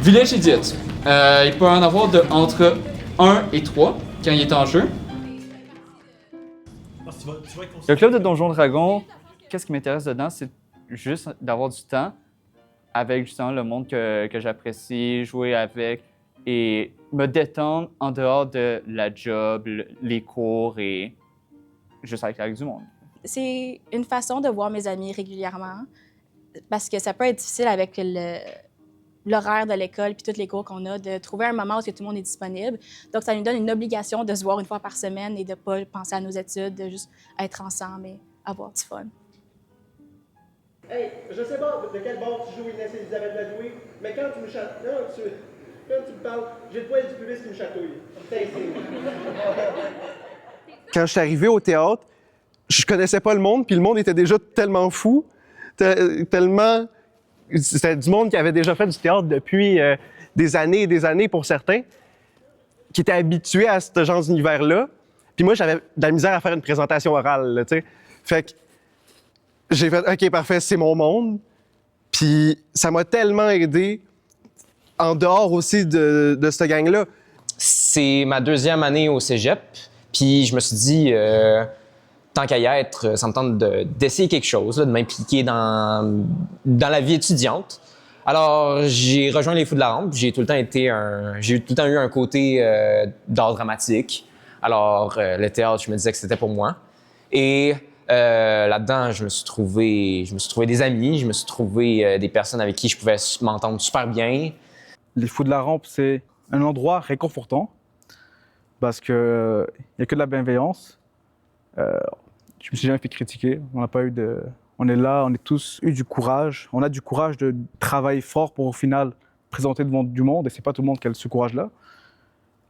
Village Idiot. Il peut en avoir de entre 1 et 3 quand il est en jeu. Le club de Donjons Dragons, qu'est-ce qui m'intéresse dedans, c'est juste d'avoir du temps avec justement le monde que j'apprécie, jouer avec et me détendre en dehors de la job, les cours et juste avec du monde. C'est une façon de voir mes amis régulièrement parce que ça peut être difficile avec l'horaire de l'école puis tous les cours qu'on a, de trouver un moment où tout le monde est disponible. Donc, ça nous donne une obligation de se voir une fois par semaine et de ne pas penser à nos études, de juste être ensemble et avoir du fun. Hey, je sais pas de quel bord tu joues Inès Elisabeth Ladoué, mais quand tu me parles, j'ai le poil du pubis qui me chatouille. Quand je suis arrivé au théâtre, je connaissais pas le monde, puis le monde était déjà tellement fou, tellement... C'était du monde qui avait déjà fait du théâtre depuis des années et des années pour certains, qui étaient habitués à ce genre d'univers-là. Puis moi, j'avais de la misère à faire une présentation orale, tu sais. Fait que j'ai fait « OK, parfait, c'est mon monde ». Puis ça m'a tellement aidé en dehors aussi de cette gang-là. C'est ma 2e année au cégep, puis je me suis dit, tant qu'à y être, ça me tente d'essayer quelque chose, là, de m'impliquer dans la vie étudiante. Alors, j'ai rejoint les Fous de la Rampe. J'ai tout le temps eu un côté d'art dramatique. Alors, le théâtre, je me disais que c'était pour moi. Et là-dedans, je me suis trouvé des amis, je me suis trouvé des personnes avec qui je pouvais m'entendre super bien. Les Fous de la Rampe, c'est un endroit réconfortant parce qu'il n'y a que de la bienveillance. Je me suis jamais fait critiquer. On est là, on a tous eu du courage. On a du courage de travailler fort pour au final présenter devant du monde et c'est pas tout le monde qui a ce courage-là.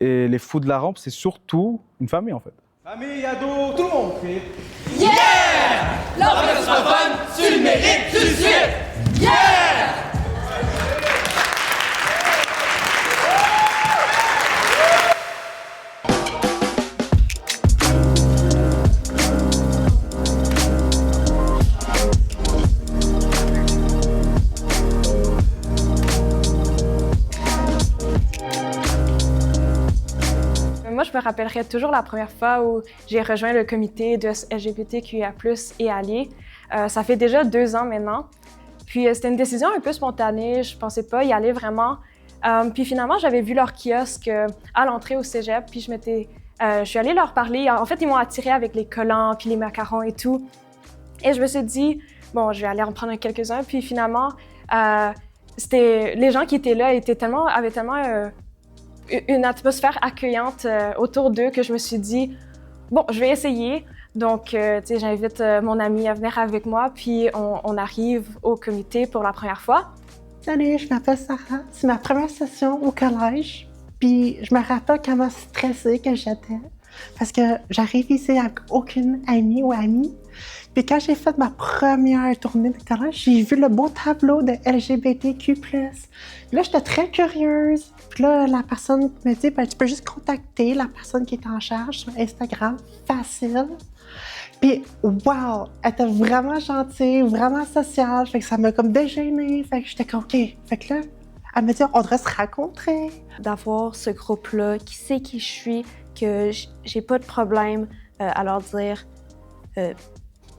Et les Fous de la Rampe, c'est surtout une famille en fait. Famille, ados, tout le monde fait. Yeah! L'orchestre fun, tu le mérites tout de suite! Yeah! Moi, je me rappellerai toujours la première fois où j'ai rejoint le comité de LGBTQIA+, et alliés. Ça fait déjà 2 ans maintenant. Puis c'était une décision un peu spontanée, je pensais pas y aller vraiment. Puis finalement, j'avais vu leur kiosque à l'entrée au cégep, puis je suis allée leur parler. En fait, ils m'ont attirée avec les collants, puis les macarons et tout. Et je me suis dit, bon, je vais aller en prendre quelques-uns. Puis finalement, les gens qui étaient là avaient tellement une atmosphère accueillante autour d'eux que je me suis dit, bon, je vais essayer. Donc, tu sais, j'invite mon ami à venir avec moi, puis on arrive au comité pour la première fois. Salut, je m'appelle Sarah. C'est ma première session au collège. Puis je me rappelle comment stressée que j'étais parce que j'arrive ici avec aucune amie ou ami. Puis quand j'ai fait ma première tournée de collège, j'ai vu le beau tableau de LGBTQ+. Puis là, j'étais très curieuse. Puis là, la personne me dit, ben, tu peux juste contacter la personne qui est en charge sur Instagram. Facile. Puis, wow! Elle était vraiment gentille, vraiment sociale. Fait que ça m'a comme dégênée. Fait que j'étais comme, OK. Fait que là, elle me dit, on devrait se rencontrer. D'avoir ce groupe-là qui sait qui je suis, que j'ai pas de problème à leur dire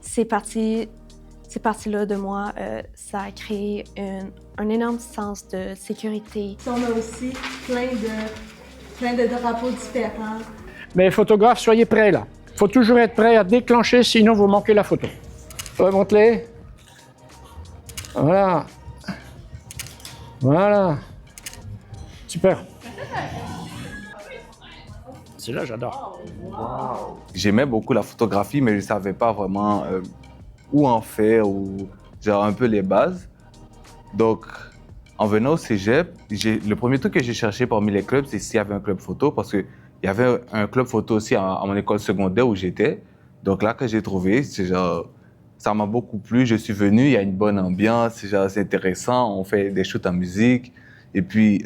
ces parties-là de moi, ça a créé un énorme sens de sécurité. On a aussi plein de drapeaux différents. Mais photographe, soyez prêts là. Il faut toujours être prêt à déclencher, sinon vous manquez la photo. Remonte-les. Voilà. Voilà. Super. C'est là, j'adore. Wow. J'aimais beaucoup la photographie, mais je ne savais pas vraiment où en faire ou genre un peu les bases. Donc, en venant au cégep, le premier truc que j'ai cherché parmi les clubs, c'est s'il y avait un club photo, parce qu'il y avait un club photo aussi à mon école secondaire où j'étais. Donc là, que j'ai trouvé, c'est genre, ça m'a beaucoup plu. Je suis venu, il y a une bonne ambiance, c'est intéressant, on fait des shoots en musique. Et puis,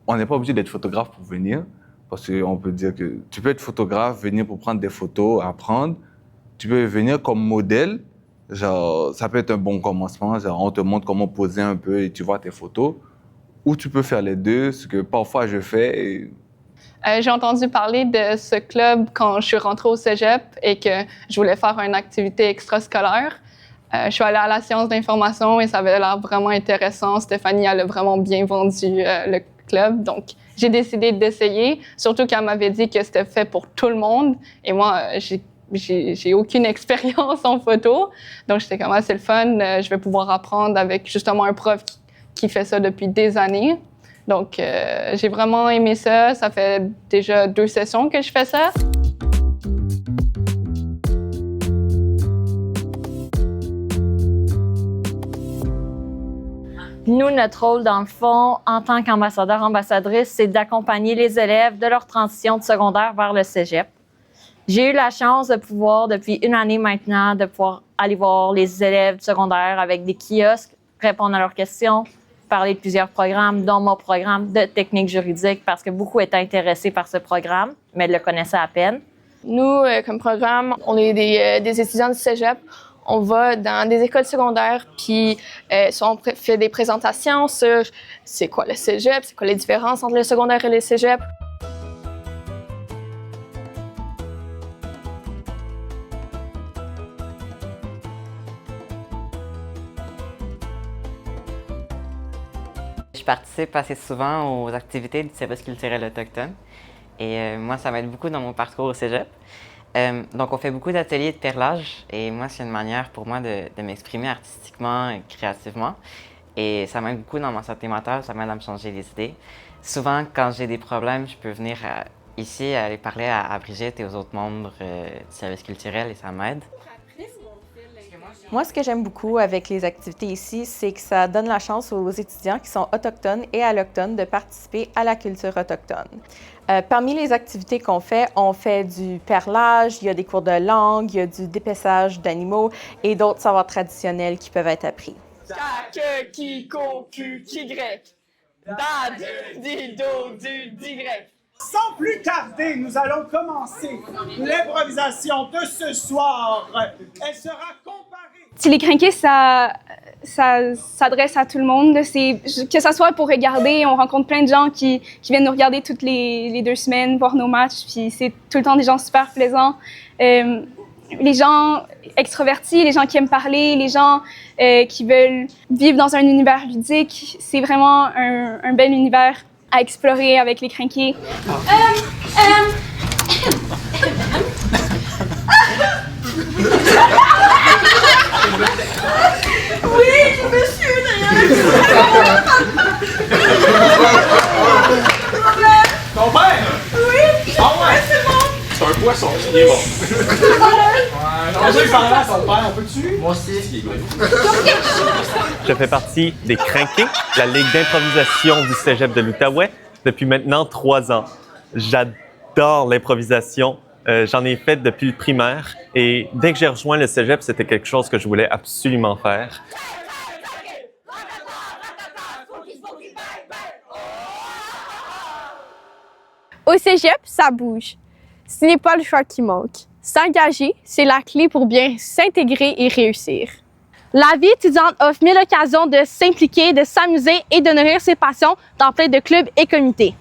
on n'est pas obligé d'être photographe pour venir, parce qu'on peut dire que tu peux être photographe, venir pour prendre des photos, apprendre. Tu peux venir comme modèle, genre, ça peut être un bon commencement. Genre, on te montre comment poser un peu et tu vois tes photos. où tu peux faire les deux, ce que parfois je fais. Et... J'ai entendu parler de ce club quand je suis rentrée au cégep et que je voulais faire une activité extrascolaire. Je suis allée à la science d'information et ça avait l'air vraiment intéressant. Stéphanie, elle a vraiment bien vendu le club. Donc, j'ai décidé d'essayer, surtout qu'elle m'avait dit que c'était fait pour tout le monde. Et moi, j'ai aucune expérience en photo. Donc, j'étais comme, c'est le fun. Je vais pouvoir apprendre avec justement un prof qui fait ça depuis des années. Donc, j'ai vraiment aimé ça. Ça fait déjà 2 sessions que je fais ça. Nous, notre rôle, dans le fond, en tant qu'ambassadeur, ambassadrice, c'est d'accompagner les élèves de leur transition de secondaire vers le cégep. J'ai eu la chance de pouvoir, depuis 1 année maintenant, de pouvoir aller voir les élèves du secondaire avec des kiosques, répondre à leurs questions, parler de plusieurs programmes, dont mon programme de technique juridique, parce que beaucoup étaient intéressés par ce programme, mais le connaissaient à peine. Nous, comme programme, on est des étudiants du cégep. On va dans des écoles secondaires, puis on fait des présentations sur c'est quoi le cégep, c'est quoi les différences entre le secondaire et le cégep. Je participe assez souvent aux activités du service culturel autochtone et moi, ça m'aide beaucoup dans mon parcours au cégep. Donc, on fait beaucoup d'ateliers de perlage et moi, c'est une manière pour moi de m'exprimer artistiquement et créativement. Et ça m'aide beaucoup dans ma santé mentale, ça m'aide à me changer les idées. Souvent, quand j'ai des problèmes, je peux venir ici aller parler à Brigitte et aux autres membres du service culturel et ça m'aide. Moi, ce que j'aime beaucoup avec les activités ici, c'est que ça donne la chance aux étudiants qui sont autochtones et allochtones de participer à la culture autochtone. Parmi les activités qu'on fait, on fait du perlage, il y a des cours de langue, il y a du dépeçage d'animaux et d'autres savoirs traditionnels qui peuvent être appris. Chaque qui concu qui grec. Dad di do du di grec. Sans plus tarder, nous allons commencer l'improvisation de ce soir. Elle sera comparée. Les crinqués, ça s'adresse à tout le monde. Que ça soit pour regarder, on rencontre plein de gens qui viennent nous regarder toutes les 2 semaines, voir nos matchs, puis c'est tout le temps des gens super plaisants. Les gens extrovertis, les gens qui aiment parler, les gens qui veulent vivre dans un univers ludique, c'est vraiment un bel univers à explorer avec les crinqués. Oui, monsieur, Ton père? Oui! Ah ouais? C'est bon! C'est un poisson, il est bon. J'ai déjà parlé à son père, peux-tu? Moi aussi. Je fais partie des Crinqués, la ligue d'improvisation du cégep de l'Outaouais, depuis maintenant 3 ans. J'adore l'improvisation. J'en ai fait depuis le primaire et dès que j'ai rejoint le cégep, c'était quelque chose que je voulais absolument faire. Au cégep, ça bouge. Ce n'est pas le choix qui manque. S'engager, c'est la clé pour bien s'intégrer et réussir. La vie étudiante offre 1000 occasions de s'impliquer, de s'amuser et de nourrir ses passions dans plein de clubs et comités.